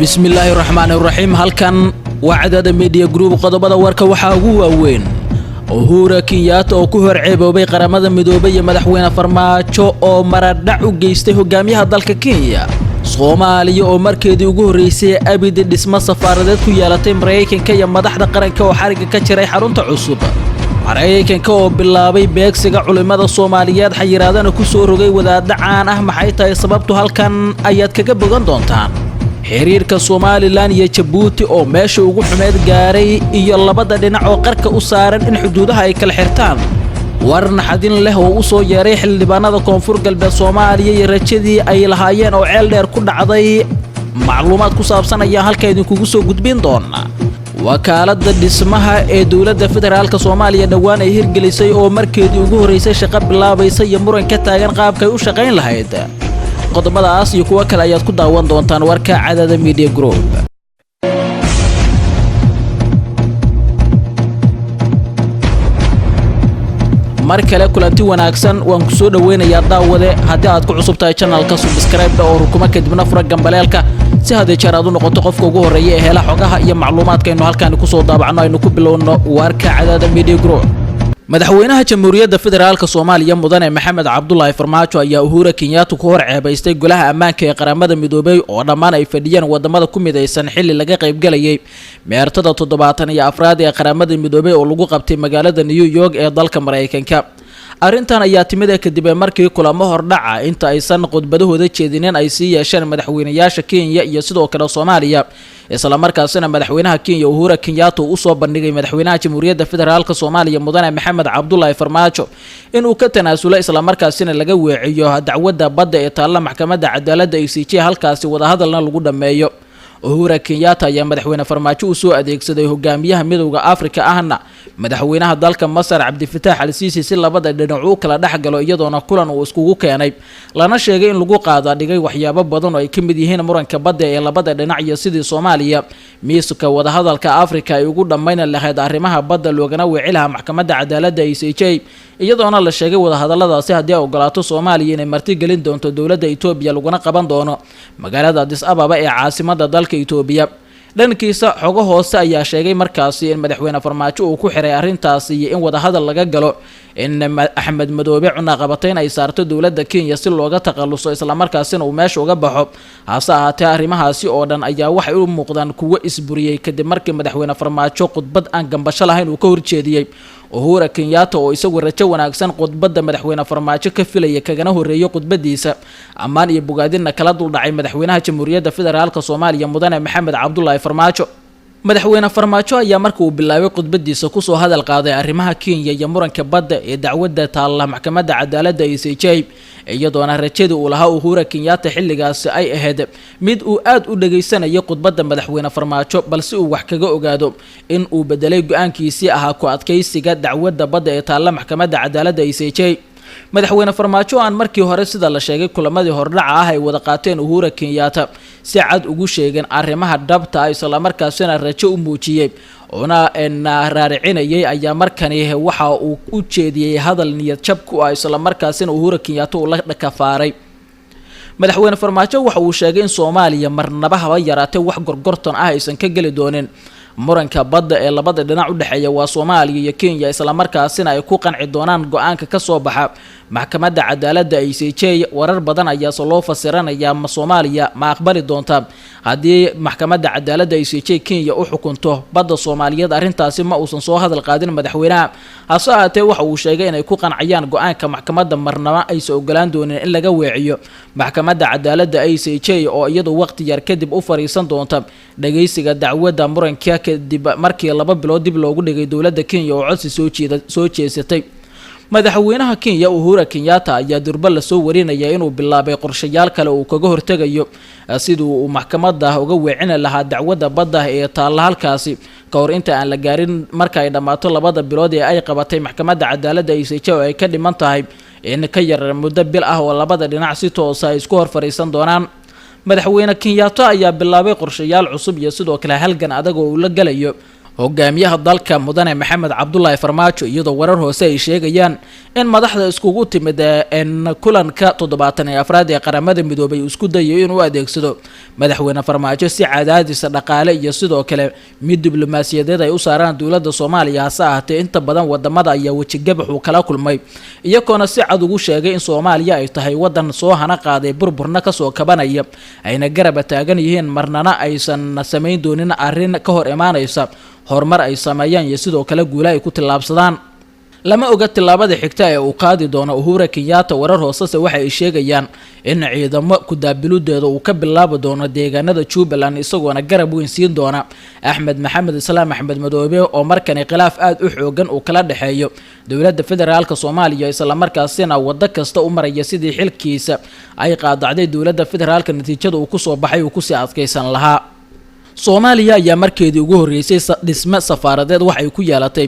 bismillaahi raxmaani raxiim halkan waa cadada media group qodobada warka waxa ugu waaweyn Uhuro Kenyata oo ku horceeboobay qaramada midoobay iyo madaxweyne Farmaajo oo maradhac u geystay hogaamiyaha dalka Kenya Soomaaliya oo markeedii ugu horeysay abid dhisma safaaradeed ku yeelatay Mareykanka iyo madaxda qaranka oo xariga ka jiray xarunta cusub Mareykanka oo bilaabay beegsiga culimada Soomaaliyeed xayiraadana ku soo rogay wadaad caan ah maxay tahay sababtu halkan ayaad kaga bogan doontaan xiriirka Somaliland iyo Jabuuti oo meesha ugu xumeed gaaray iyo labada dhinac oo qarka u saaran in xuduudaha ay kala xirtaan warna xadin leh oo u soo yeeray xildhibaanada koonfur galbeed Soomaaliya iyo rajadii ay lahaayeen oo ceel dheer ku dhacday macluumaad ku saabsan ayaa halka idin kugu soo gudbin doona wakaalada dhismaha ee dawladda federaalka Soomaaliya dhawaan ay hirgelisay oo markeedii ugu horeysay shaqo bilaabaysa iyo muran ka taagan qaabka ay u shaqeyn lahayd qodobadaas iyo kuwa kale ayaad ku daawan doontaan warka cadada media group mar kale kulanti wanaagsan waan ku soo dhaweynayaa daawade haddii aad ku cusub tahay channelka subscribe oo rukuma kadibna fura gambaleelka si haddii jeer aad u noqoto qofka ugu horeeya ee hela xogaha iyo macluumaadka aynu halkaan ku soo daabacno aynu ku bilowno warka cadada media group madaxweynaha jamhuuriyadda federaalka Soomaaliya mudane Maxamed Cabdullaahi Farmaajo ayaa Uhuro Kenyata ku horceebaystay golaha ammaanka ee qaramada midoobay oo dhammaan ay fadhiyeen wadamada ku midaysan xilli laga qayb galayay meertada 74 ee qaramada midoobay oo lagu qabtay magaalada New York ee dalka Mareykanka arrintan ayaa timid kadib markii kulamo hordhaca inta aysan qodbadahooda jeedineen ay sii yeesheen madaxweynayaasha Kenya iyo sidoo kale Soomaaliya isla markaasina madaxweynaha Kenya Uhuro Kenyata uu soo bandhigay madaxweynaha jamhuuriyadda federaalka Soomaaliya mudane Maxamed Cabdullaahi Farmaajo inuu ka tanaasulo isla markaasina laga weeciyo dacwadda badda ee taalla maxkamadda cadaaladda DEG halkaasi wada hadalna lagu dhameeyo Uhuro Kenyata ayaa madaxweyne Farmaajo u soo adeegsaday hogaamiyaha midowga Afrika ahna madaxweynaha dalka Masar Cabdifitaax al-Siisi si labada dhinac uu kala dhaxgalo iyadoona kulan uu iskugu keenay lana sheegay in lagu qaada dhigay waxyaabo badan oo ay ka mid yihiin muranka badda ee labada dhinac iyo sidii Soomaaliya miiska wada hadalka Afrika ay ugu dhameyn lahayd arrimaha badda loogana weecilaha maxkamadda cadaaladda DEG iyadoona la sheegay wada hadalladaasi haddii ay ogolaato Soomaaliya inay marti gelin doonto dawladda Itoobiya laguna qaban doono magaalada Addis Ababa ee caasimadda dalka Itoobiya dhankiisa xogo hoose ayaa sheegay markaasi in madaxweyne Farmaajo uu ku xiray arrintaasi iyo in wada hadal laga galo in Axmed Madoobe cunaqabatayn ay saarto dawladda Kenya si looga taqaluso isla markaasina uu meesha uga baxo hase ahaatee arrimahaasi oo dhan ayaa waxay u muuqdaan kuwo isburiyay kadib markii madaxweyne Farmaajo khudbad aan gambasho lahayn uu ka horjeediyay Uhuro Kenyata oo isagu rajo wanaagsan khudbadda madaxweyne Farmaajo ka filaya kagana horeeyo khudbadiisa ammaan iyo bogaadina kala dul dhacay madaxweynaha jamhuuriyadda federaalka Soomaaliya mudane Maxamed Cabdullaahi Farmaajo madaxweyne Farmaajo ayaa markii uu bilaabay khudbadiisa ku soo hadal qaaday arrimaha Kenya iyo muranka badda ee dacwadda taalla maxkamadda cadaaladda DEG iyadoona rajada uu lahaa Uhuro Kenyata xilligaas ay ahayd mid uu aad u dhageysanayo khudbadda madaxweyne Farmaajo balse uu wax kaga ogaado in uu bedelay go'aankiisii ahaa ku adkaysiga dacwadda badda ee taalla maxkamadda cadaaladda DEG madaxweyne Farmaajo aan markii hore sida la sheegay kulamadii hordhaca ah ay wada qaateen Uhuro Kenyata si cad ugu sheegeen arrimaha dhabta ah isla markaasina rajo u muujiyay ona raaricinayay ayaa markani waxa uu u jeediyay hadal niyad jab ku ah isla markaasina Uhuro Kenyata uu la dhakafaaray madaxweyne Farmaajo waxa uu sheegay in Soomaaliya marnaba haba yaraatay wax gorgortan ah aysan ka gali doonin muranka badda ee labada dhinac u dhaxeeya waa Soomaaliya iyo Kenya isla markaasina ay ku qanci doonaan go'aanka ka soo baxa maxkamadda cadaaladda DEG warar badan ayaa loo fasiranaya ma Soomaaliya ma aqbali doonta haddii maxkamadda cadaaladda DEG Kenya u xukunto badda Soomaaliyeed arrintaasi ma uusan soo hadal qaadin madaxweynaha hase ahaatee waxa uu sheegay inay ku qancayaan go'aanka maxkamadda marnaba aysan ogolaan doonin in laga weeciyo maxkamadda cadaaladda DEG oo iyadu waqti yar kadib u fariisan doonta dhageysiga dacwadda muranka kadib markii 2 bilood dib loogu dhigay dawladda Kenya oo codsi soo jeesatay madaxweynaha Kenya Uhuro Kenyata ayaa durba la soo warinaya inuu bilaabay qorshayaal kale oo kaga hortagayo sidoo uu maxkamadda uga weecin lahaa dacwadda badda ee taalla halkaasi ka hor inta aan la gaarin marka ay dhamaato 2 bilood ee ay qabatay maxkamadda cadaaladda DEG oo ay ka dhiman tahay in ka yar muddo bil ah oo labada dhinac si toos ah isku hor fariisan doonaan madaxweyne Kenyata ayaa bilaabay qorshayaal cusub iyo sidoo kale halgan adag oo uu la galayo hogaamiyaha dalka mudane maxamed cabdullaahi farmaajo iyadoo warar hoose ay sheegayaan in madaxda iskugu timid kulanka 74 ee qaramada midoobay isku dayo inuu adeegsado madaxweyne farmaajo si cadaadis dhaqaale iyo sidoo kale mid diblomaasiyadeed ay u saaraan dowladda Soomaaliya hase ahaatee inta badan wadamada ayaa wajigabax uu kala kulmay iyagoona si cad ugu sheegay in Soomaaliya ay tahay wadan soo hana qaaday burburna ka soo kabanaya ayna garab taagan yihiin marnana aysan sameyn doonin arrin ka hor imaanaysa horumar ay sameeyaan iyo sidoo kale guula ay ku tilaabsadaan lama oga tilaabada xigta ee uu qaadi doono Uhuro Kenyata warar hoose waxa ay sheegayaan in ciidamo ku daabiludeeda uu ka bilaabo doono deegaanada Jubaland isagoona garab weyn siin doona Axmed Maxamed Islaam Axmed Madoobe oo markan khilaaf aad u xoogan uu kala dhaxeeyo dowladda federaalka Soomaaliya isla markaasina wada kasta u maraya sidii xilkiisa ay qaadacday dowladda federaalka natiijada uu ku soo baxay uu ku sii adkeysan lahaa Soomaaliya ayaa markeedii ugu horeysay dhisme safaaradeed waxay ku yeelatay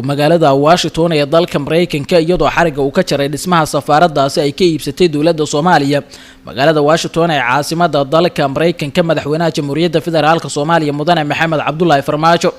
magaalada Washington ee dalka Mareykanka iyadoo xariga uu ka jaray dhismaha safaaradaasi ay ka iibsatay dowladda Soomaaliya magaalada Washington ee caasimada dalka Mareykanka madaxweynaha Jamhuuriyadda Federaalka Soomaaliya mudane Maxamed Cabdullaahi Farmaajo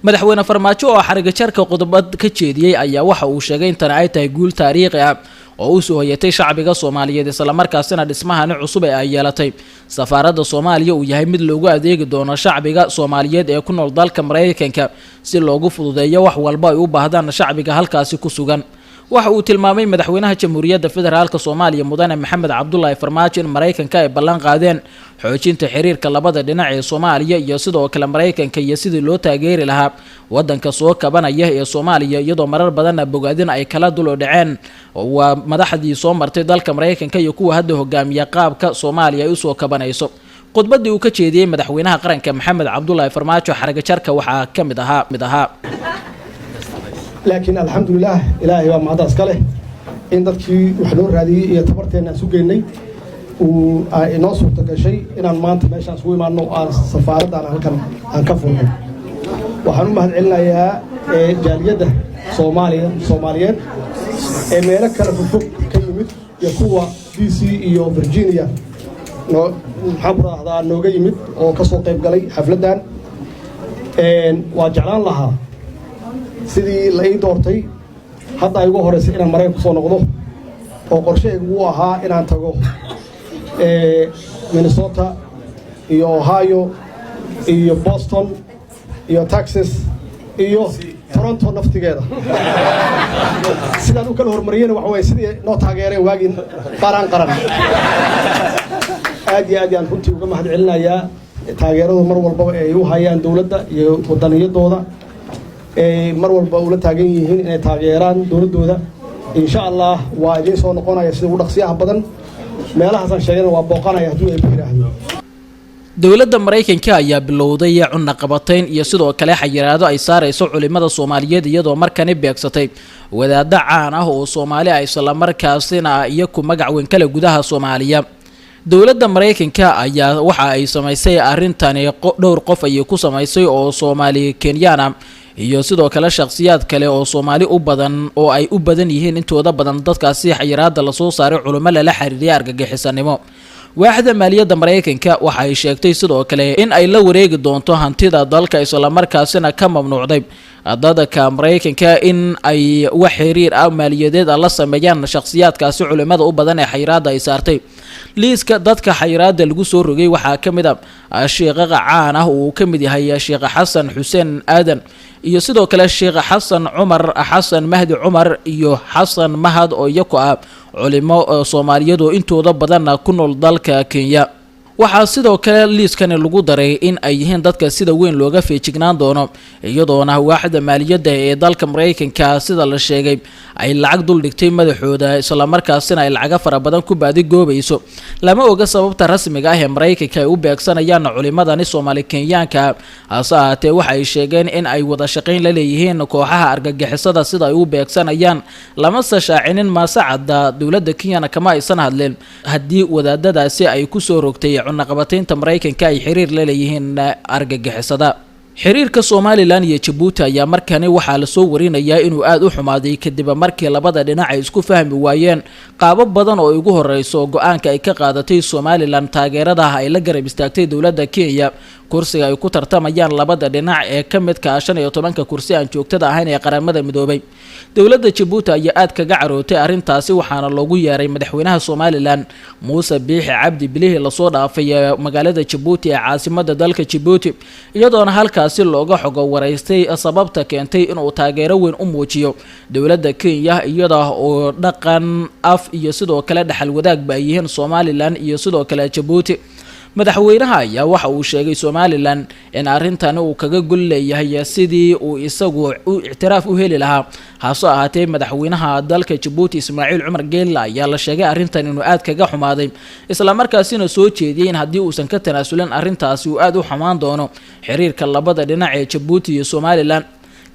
madaxweyne Farmaajo oo xariga jarka qodobad ka jeediyay ayaa waxa uu sheegay in tan ay tahay guul taariikhi ah oo u soo hoyatay shacbiga Soomaaliyeed isla markaasina dhismahan cusub ay yeelatay safaaradda Soomaaliya uu yahay mid loogu adeegi doono shacbiga Soomaaliyeed ee ku nool dalka Mareykanka si loogu fududeeyo wax walba ay u baahdaan shacbiga halkaasi ku sugan waxa uu tilmaamay madaxweynaha Jamhuuriyadda Federaalka Soomaaliya mudane Maxamed Cabdullaahi Farmaajo in Mareykanka ay ballan qaadeen xoojinta xiriirka labada dhinac ee Soomaaliya iyo sidoo kale Mareykanka iyo sidii loo taageeri lahaa wadanka soo kabanaya ee Soomaaliya iyadoo marar badan bogaadin ay kala dulo dhaceen waa madaxdii soo martay dalka Mareykanka iyo kuwa hadda hogaamiya qaabka Soomaaliya ay u soo kabanayso qodbadii uu ka jeediyay madaxweynaha qaranka Maxamed Cabdullaahi Farmaajo xariga jarka waxa ka mid ahaa laakiin alxamdulillah ilaahay waa mahad iska leh in dadkii wax loo raadiyay iyo tabarteena aan sugeynay uu inoo suurta gashay inaan maanta meeshaan isugu imaano aan safaaradda halkan aan ka furno waxaan u mahad celinayaa jaaliyadda Soomaaliyeed ee meelo kala fog ka yimid iyo kuwa DC iyo Virginia nooga yimid oo ka soo qayb galay xafladan waa jeclaan lahaa sidii la ii doortay hadda ay ugu horeysay inaan Mareykanka soo noqdo oo qorsheygu uu ahaa inaan tago Minnesota iyo Ohio iyo Boston iyo Texas iyo Toronto naftigeeda sidaan u kala hormariyeen waxa way sidii noo taageereen waagin qaran aad iyo aad aan runtii uga mahad celinayaa taageerada mar walba ay u hayaan dawladda iyo wadaniyadooda mar walba ula taagan yihiin inay taageeraan dawladooda insha Allah waa idin soo noqonaya sida ugu dhaqsiyaha badan meelahaas aan sheegay waa booqanaya hadii ay biiraahdo dowladda Mareykanka ayaa bilowday cunna qabatayn iyo sidoo kale xayiraado ay saarayso culimada Soomaaliyeed iyadoo markan beegsatay wadaadda caan ah oo Soomaali ay isla markaasina iyagu magac weyn kala gudaha Soomaaliya dowladda Mareykanka ayaa waxa ay samaysay arrintan dhowr qof ay ku samaysay oo Soomaali Kenyana iyo sidoo kale shakhsiyaad kale oo Soomaali u badan oo ay u badan yihiin intooda badan dadkaasi xayiraada la soo saaray culimada la xiriiriyay argagixisanimo waaxda maaliyadda Mareykanka waxa ay sheegtay sidoo kale in ay la wareegi doonto hantida dalka isla markaasina ka mamnuucday dadka Mareykanka in ay wax xiriir ah maaliyadeed la sameeyaan shakhsiyaadkaasi culimada u badan ee xayiraada ay saartay liiska dadka xayiraada lagu soo rogay waxa kamid ah sheekha caan ah oo kamid yahay Sheekh Xasan Xuseen Aadan iyo sidoo kale Sheekh Xasan Umar Xasan Mahdi Umar iyo Xasan Mahad oo iyagu ah culimo Soomaaliyeed oo intooda badan ku nool dalka Kenya waxaa sidoo kale liiskan lagu daray in ay yihiin dadka sida weyn looga feejignaan doono iyadoona waaxda maaliyadda ee dalka Mareykanka sida la sheegay ay lacag dul dhigtay madaxooda isla markaasina ay lacag fara badan ku baadi goobayso lama oga sababta rasmiga ah ee Mareykanka ay u beegsanayaan culimadani Soomaali Kenyaanka asaate waxa ay sheegeen in ay wada shaqeyn la leeyihiin kooxaha argagixisada sida ay u beegsanayaan lama shaacinin ma saacada dowladda Kenya kama aysan hadleen hadii wadaadadaasi ay ku soo rogtay cunna qabataynta Mareykanka ay xiriir la leeyihiin argagixisada xiriirka Somaliland iyo Jabuuti ayaa markani waxa la soo warinayaa inuu aad u xumaaday kadib markii labada dhinac ay isku fahmi waayeen qaabab badan oo ugu horeyso go'aanka ay ka qaadatay Somaliland taageerada ay la garab istaagtay dowladda Kenya kursiga ay ku tartamayaan labada dhinac ee ka midka 15 kursi aan joogtada ahayn ee qaramada midoobay. dowladda Jabuuti ayaa aad kaga carootay arrintaasi waxaana loogu yeeray madaxweynaha Somaliland Muuse Biixi Cabdi bilihii la soo dhaafay magaalada Jabuuti ee caasimadda dalka Jabuuti iyadoona halkaasi looga xogo wareystay sababta keentay inuu taageero weyn u muujiyo dowladda Kenya iyada oo dhaqan af iyo sidoo kale dhaxal wadaag ba yihiin Somaliland iyo sidoo kale Jabuuti. madaxweynaha ayaa waxa uu sheegay Somaliland in arrintan uu kaga gol leeyahay sidii uu isagu ictiraaf u heli lahaa haaso ahaatee madaxweynaha dalka Jabuuti Ismaaciil Cumar Geelle ayaa la sheegay arrintan inuu aad kaga xumaaday isla markaasina soo jeediyay in haddii uusan ka tanaasulin arrintaasi uu aad u xumaan doono xiriirka labada dhinac ee Jabuuti iyo Somaliland.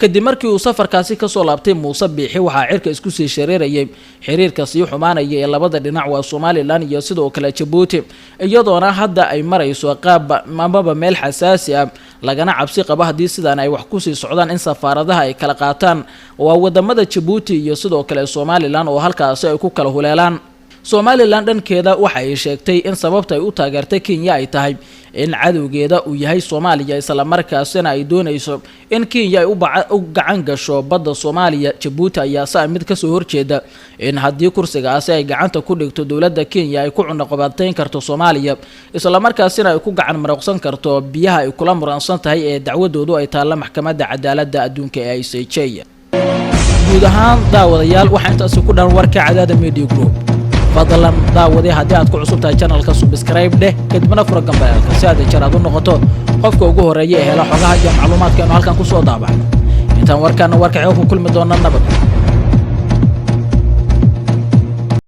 kadib markii uu safarkaasi ka soo laabtay Muuse Biixi waxaa cirka isku sii shareerayay xiriirka sii xumaanaya ee labada dhinac waa Somaliland iyo sidoo kale Jabuuti iyadoona hadda ay marayso qaab mababa meel xasaasi ah lagana cabsi qaba haddii sidaan ay wax ku sii socdaan in safaaradaha ay kala qaataan waa wadamada Jabuuti iyo sidoo kale Somaliland oo halkaasi ay ku kala huleelaan. Somaliland dhankeeda waxa ay sheegtay in sababta ay u taageertay Kenya ay tahay in cadowgeeda uu yahay Soomaaliya isla markaasina ay doonayso in Kenya ay u gacan gasho badda Soomaaliya. Jabuuti ayaa mid ka soo horjeeda in haddii kursigaasi ay gacanta ku dhigto dowladda Kenya ay ku cunaqabateyn karto Soomaaliya isla markaasina ay ku gacan maraqsan karto biyaha ay kula muransan tahay ee dacwadoodu ay taala maxkamadda cadaaladda adduunka ee ICJ. guud ahaan daawadayaal waxaa intaas ku dhan warka Cadaada Media Group. fadlan daawadee haddii aad ku cusub tahay channelka subscribe dheh kadibna fura gambalaalka si aad jaraad u noqoto qofka ugu horeeya ee hela xogaha iyo macluumaadka halkan ku soo daabacno. intaan warkan warka ku kulmi doona nabad.